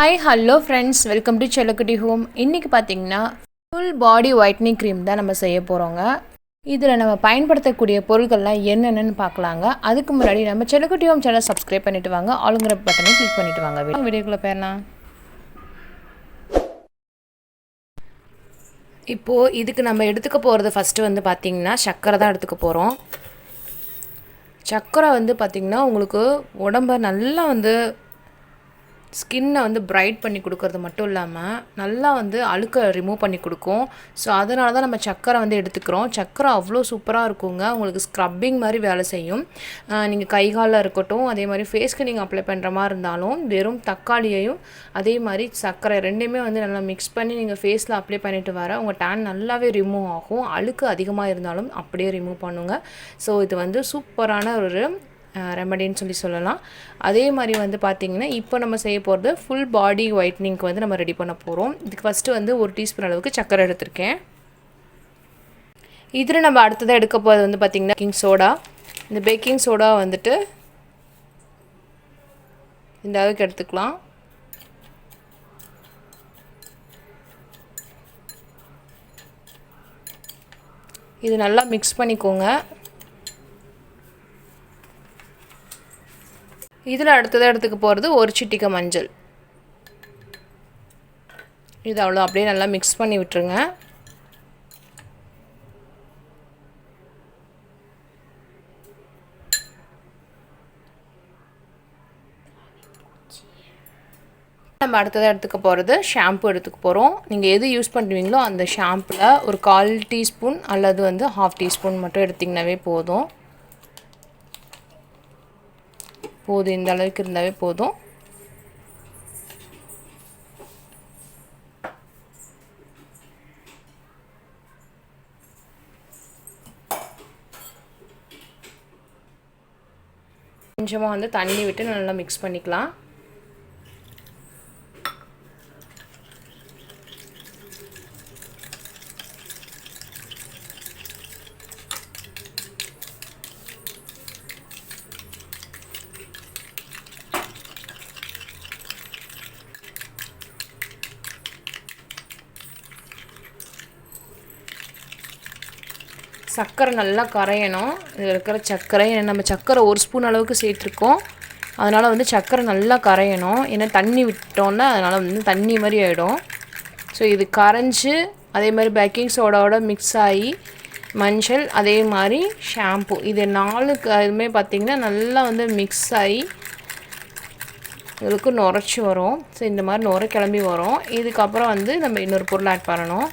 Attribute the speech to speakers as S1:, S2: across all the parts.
S1: Hi hello friends, welcome to செல்லக்குட்டி home. இன்றைக்கி பார்த்தீங்கன்னா ஃபுல் பாடி ஒயிட்னிங் க்ரீம் தான் நம்ம செய்ய போகிறோங்க. இதில் நம்ம பயன்படுத்தக்கூடிய பொருட்கள்லாம் என்னென்னு பார்க்கலாங்க. அதுக்கு முன்னாடி நம்ம செல்லக்குட்டி ஹோம் சேனல் சப்ஸ்கிரைப் பண்ணிவிட்டு வாங்க, ஆளுங்கிற பட்டனை கிளிக் பண்ணிவிட்டு வாங்க. வீடியோக்குள்ளே போயிடலாம். இப்போது இதுக்கு நம்ம எடுத்துக்க போகிறது ஃபஸ்ட்டு வந்து பார்த்திங்கன்னா சர்க்கரை தான் எடுத்துக்க போகிறோம். சர்க்கரை வந்து பார்த்திங்கன்னா உங்களுக்கு உடம்பை நல்லா ஸ்கின்னை பிரைட் பண்ணி கொடுக்கறது மட்டும் இல்லாமல் நல்லா அழுக்கை ரிமூவ் பண்ணி கொடுக்கும். ஸோ அதனால தான் நம்ம சர்க்கரை எடுத்துக்கிறோம். சர்க்கரை அவ்வளோ சூப்பராக இருக்குங்க. உங்களுக்கு ஸ்க்ரப்பிங் மாதிரி வேலை செய்யும். நீங்கள் கை காலில் இருக்கட்டும், அதே மாதிரி ஃபேஸ்க்கு நீங்கள் அப்ளை பண்ணுற மாதிரி இருந்தாலும் வெறும் தக்காளியையும் அதே மாதிரி சர்க்கரை ரெண்டையுமே நல்லா மிக்ஸ் பண்ணி நீங்கள் ஃபேஸில் அப்ளை பண்ணிட்டு வர உங்கள் டேன் நல்லாவே ரிமூவ் ஆகும். அழுக்கு அதிகமாக இருந்தாலும் அப்படியே ரிமூவ் பண்ணுங்க. ஸோ இது சூப்பரான ஒரு ரெமடின்னு சொல்லலாம். அதே மாதிரி பார்த்திங்கன்னா இப்போ நம்ம செய்ய போகிறது ஃபுல் பாடி ஒயிட்னிங்க்கு நம்ம ரெடி பண்ண போகிறோம். இதுக்கு ஃபஸ்ட்டு 1 டீஸ்பூன் அளவுக்கு சர்க்கரை எடுத்திருக்கேன். இதில் நம்ம அடுத்ததாக எடுக்க போகிறது பார்த்திங்கன்னா பேக்கிங் சோடா. இந்த பேக்கிங் சோடா இந்த அளவுக்கு எடுத்துக்கலாம். இது நல்லா மிக்ஸ் பண்ணிக்கோங்க. இதில் அடுத்ததாக எடுத்துக்க போகிறது 1 சிட்டிகை மஞ்சள். இது அவ்வளோ அப்படியே நல்லா மிக்ஸ் பண்ணி விட்டுருங்க. நம்ம அடுத்ததாக எடுத்துக்க போகிறது ஷாம்பு எடுத்துக்க போகிறோம். நீங்கள் எது யூஸ் பண்ணுவீங்களோ அந்த ஷாம்பில் ஒரு 1/4 டீஸ்பூன் அல்லது 1/2 டீஸ்பூன் மட்டும் எடுத்திங்கனாவே போதும். இந்த அளவுக்கு இருந்தாவே போதும். கொஞ்சமாக தண்ணி விட்டு நல்லா மிக்ஸ் பண்ணிக்கலாம். சர்க்கரை நல்லா கரையணும். இதில் இருக்கிற சர்க்கரை நம்ம சர்க்கரை 1 ஸ்பூன் அளவுக்கு சேர்த்துருக்கோம். அதனால் சர்க்கரை நல்லா கரையணும். ஏன்னா தண்ணி விட்டோன்னா அதனால் தண்ணி மாதிரி ஆகிடும். ஸோ இது கரைஞ்சி அதே மாதிரி பேக்கிங் சோடாவோட மிக்ஸ் ஆகி மஞ்சள் அதே மாதிரி ஷாம்பு இது 4 இதுவுமே பார்த்திங்கன்னா நல்லா மிக்ஸ் ஆகி இதுக்கு நுரைச்சி வரும். ஸோ இந்த மாதிரி நுரை கிளம்பி வரும். இதுக்கப்புறம் நம்ம இன்னொரு பொருள் ஆட் பண்ணணும்.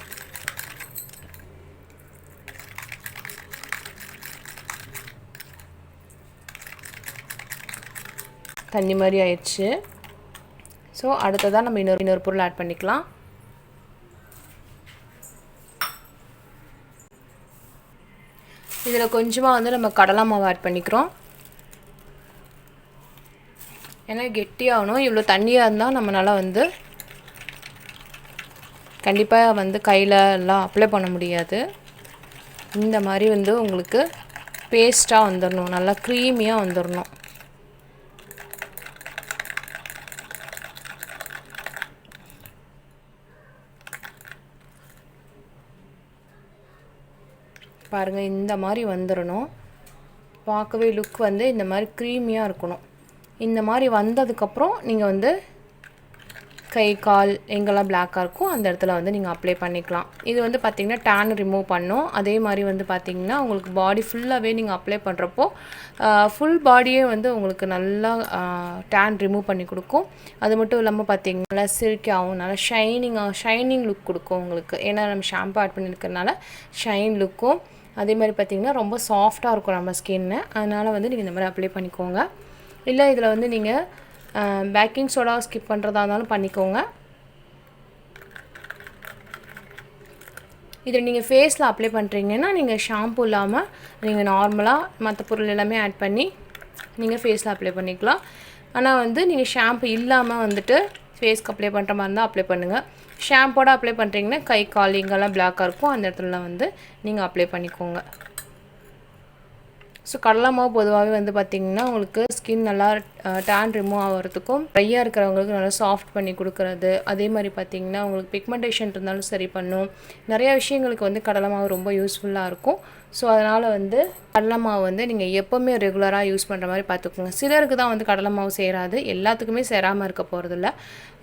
S1: தண்ணி மாதிரி ஆயிடுச்சு. ஸோ அடுத்ததாக நம்ம இன்னொரு பொருள் ஆட் பண்ணிக்கலாம். இதில் கொஞ்சமாக நம்ம கடலை மாவு ஆட் பண்ணிக்கிறோம். ஏன்னா கெட்டியாகணும். இவ்வளோ தண்ணியாக இருந்தால் நம்மளால் கண்டிப்பாக கையில் எல்லாம் அப்ளை பண்ண முடியாது. இந்த மாதிரி உங்களுக்கு பேஸ்ட்டாக வந்துடணும், நல்லா க்ரீமியாக வந்துடணும். பாருங்கள், இந்த மாதிரி வந்துடணும். பார்க்கவே லுக் இந்த மாதிரி க்ரீமியாக இருக்கணும். இந்த மாதிரி வந்ததுக்கப்புறம் நீங்கள் கை கால் எங்கெல்லாம் பிளாக்காக இருக்கும் அந்த இடத்துல நீங்கள் அப்ளை பண்ணிக்கலாம். இது பார்த்திங்கன்னா டேன் ரிமூவ் பண்ணும். அதே மாதிரி பார்த்திங்கன்னா உங்களுக்கு பாடி ஃபுல்லாகவே நீங்கள் அப்ளை பண்ணுறப்போ ஃபுல் பாடியே உங்களுக்கு நல்லா டேன் ரிமூவ் பண்ணி கொடுக்கும். அது மட்டும் இல்லாமல் பார்த்திங்கன்னா நல்லா சில்கியாகவும் நல்லா ஷைனிங் லுக் கொடுக்கும் உங்களுக்கு. ஏன்னா நம்ம ஷாம்பு ஆட் பண்ணியிருக்கிறதுனால ஷைன் லுக்கும் அதே மாதிரி பார்த்திங்கன்னா ரொம்ப சாஃப்டாக இருக்கும் நம்ம ஸ்கின்னு. அதனால் நீங்கள் இந்த மாதிரி அப்ளை பண்ணிக்கோங்க. இல்லை இதில் நீங்கள் பேக்கிங் சோடா ஸ்கிப் பண்ணுறதா இருந்தாலும் பண்ணிக்கோங்க. இதில் நீங்கள் ஃபேஸில் அப்ளை பண்ணுறீங்கன்னா நீங்கள் ஷாம்பு இல்லாமல் நீங்கள் நார்மலாக மற்ற பொருள் எல்லாமே ஆட் பண்ணி நீங்கள் ஃபேஸில் அப்ளை பண்ணிக்கலாம். ஆனால் நீங்கள் ஷாம்பு இல்லாமல் ஃபேஸ்க்கு அப்ளை பண்ணுற மாதிரி இருந்தால் அப்ளை பண்ணுங்கள். ஷாம்போட அப்ளை பண்ணுறீங்கன்னா கை கால் இங்கெல்லாம் பிளாக்காக இருக்கும் அந்த இடத்துலலாம் நீங்கள் அப்ளை பண்ணிக்கோங்க. ஸோ கடலை மாவு பொதுவாகவே வந்து பார்த்திங்கன்னா உங்களுக்கு ஸ்கின் நல்லா டேன் ரிமூவ் ஆகிறதுக்கும் ட்ரையாக இருக்கிறவங்களுக்கு நல்லா சாஃப்ட் பண்ணி கொடுக்குறது, அதே மாதிரி பார்த்திங்கன்னா உங்களுக்கு பிக்மெண்டேஷன் இருந்தாலும் சரி பண்ணும். நிறையா விஷயங்களுக்கு வந்து கடலை மாவு ரொம்ப யூஸ்ஃபுல்லாக இருக்கும். ஸோ அதனால் வந்து கடலை மாவு வந்து நீங்கள் எப்போவுமே ரெகுலராக யூஸ் பண்ணுற மாதிரி பார்த்துக்கோங்க. சிலருக்கு தான் வந்து கடலை மாவு சேராது, எல்லாத்துக்குமே சேராமல் இருக்க போகிறதில்ல.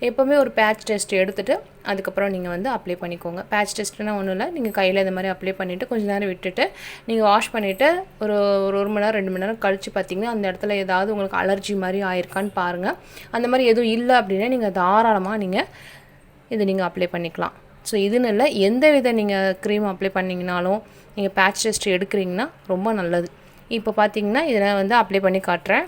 S1: எப்போவுமே ஒரு பேட்ச் டெஸ்ட் எடுத்துகிட்டு அதுக்கப்புறம் நீங்கள் வந்து அப்ளை பண்ணிக்கோங்க. பேட்ச் டெஸ்ட்னால் ஒன்றும் இல்லை, நீங்கள் கையில் இந்த மாதிரி அப்ளை பண்ணிவிட்டு கொஞ்சம் நேரம் விட்டுட்டு நீங்கள் வாஷ் பண்ணிவிட்டு ஒரு 1 மணி நேரம் 2 மணி நேரம் கழித்து பார்த்திங்கன்னா அந்த இடத்துல ஏதாவது உங்களுக்கு அலர்ஜி மாதிரி ஆயிருக்கான்னு பாருங்கள். அந்த மாதிரி எதுவும் இல்லை அப்படின்னா நீங்கள் தாராளமாக நீங்கள் அப்ளை பண்ணிக்கலாம். ஸோ இதுன்னு இல்லை, எந்த வித நீங்கள் க்ரீம் அப்ளை பண்ணிங்கனாலும் நீங்கள் பேட்ச் டெஸ்ட் எடுக்கிறீங்கன்னா ரொம்ப நல்லது. இப்போ பார்த்தீங்கன்னா இதை வந்து அப்ளை பண்ணி காட்டுறேன்.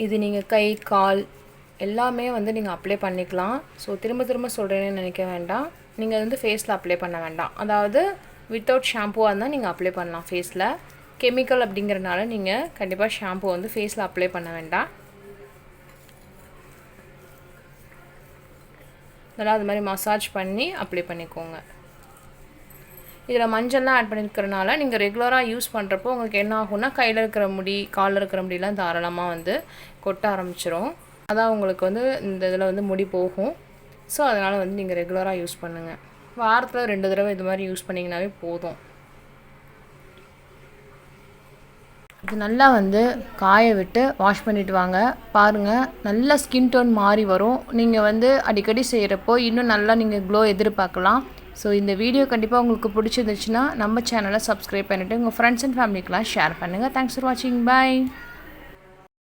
S1: இது நீங்கள் கை கால் எல்லாமே வந்து நீங்கள் அப்ளை பண்ணிக்கலாம். ஸோ திரும்ப திரும்ப சொல்கிறேன்னு நினைக்க வேண்டாம். நீங்கள் வந்து ஃபேஸில் அப்ளை பண்ண வேண்டாம். அதாவது வித்தவுட் ஷாம்புவாக இருந்தால் நீங்கள் அப்ளை பண்ணலாம் ஃபேஸில். கெமிக்கல் அப்படிங்கிறனால நீங்கள் கண்டிப்பாக ஷாம்பு வந்து ஃபேஸில் அப்ளை பண்ண வேண்டாம். நல்லா அது மாதிரி மசாஜ் பண்ணி அப்ளை பண்ணிக்கோங்க. இதில் மஞ்சள்லாம் ஆட் பண்ணியிருக்கிறனால நீங்கள் ரெகுலராக யூஸ் பண்ணுறப்போ உங்களுக்கு என்ன ஆகும்னா கையில் இருக்கிற முடி காலில் இருக்கிற முடியெலாம் தாராளமாக வந்து கொட்ட ஆரம்பிச்சிரும். அதான் உங்களுக்கு வந்து இந்த இதில் வந்து முடி போகும். ஸோ அதனால் வந்து நீங்கள் ரெகுலராக யூஸ் பண்ணுங்கள். வாரத்தில் 2 தடவை இது மாதிரி யூஸ் பண்ணிங்கனாவே போதும். இது நல்லா வந்து காய விட்டு வாஷ் பண்ணிவிட்டு வாங்க. பாருங்கள், நல்லா ஸ்கின் டோன் மாறி வரும். நீங்கள் வந்து அடிக்கடி செய்கிறப்போ இன்னும் நல்லா நீங்கள் க்ளோ எதிர்பார்க்கலாம். ஸோ இந்த வீடியோ கண்டிப்பாக உங்களுக்கு பிடிச்சிருந்துச்சுன்னா நம்ம சேனலை சப்ஸ்கிரைப் பண்ணிவிட்டு உங்கள் ஃப்ரெண்ட்ஸ் அண்ட் ஃபேமிலிக்கெலாம் ஷேர் பண்ணுங்கள். தேங்க்ஸ் ஃபார் வாட்சிங். பை.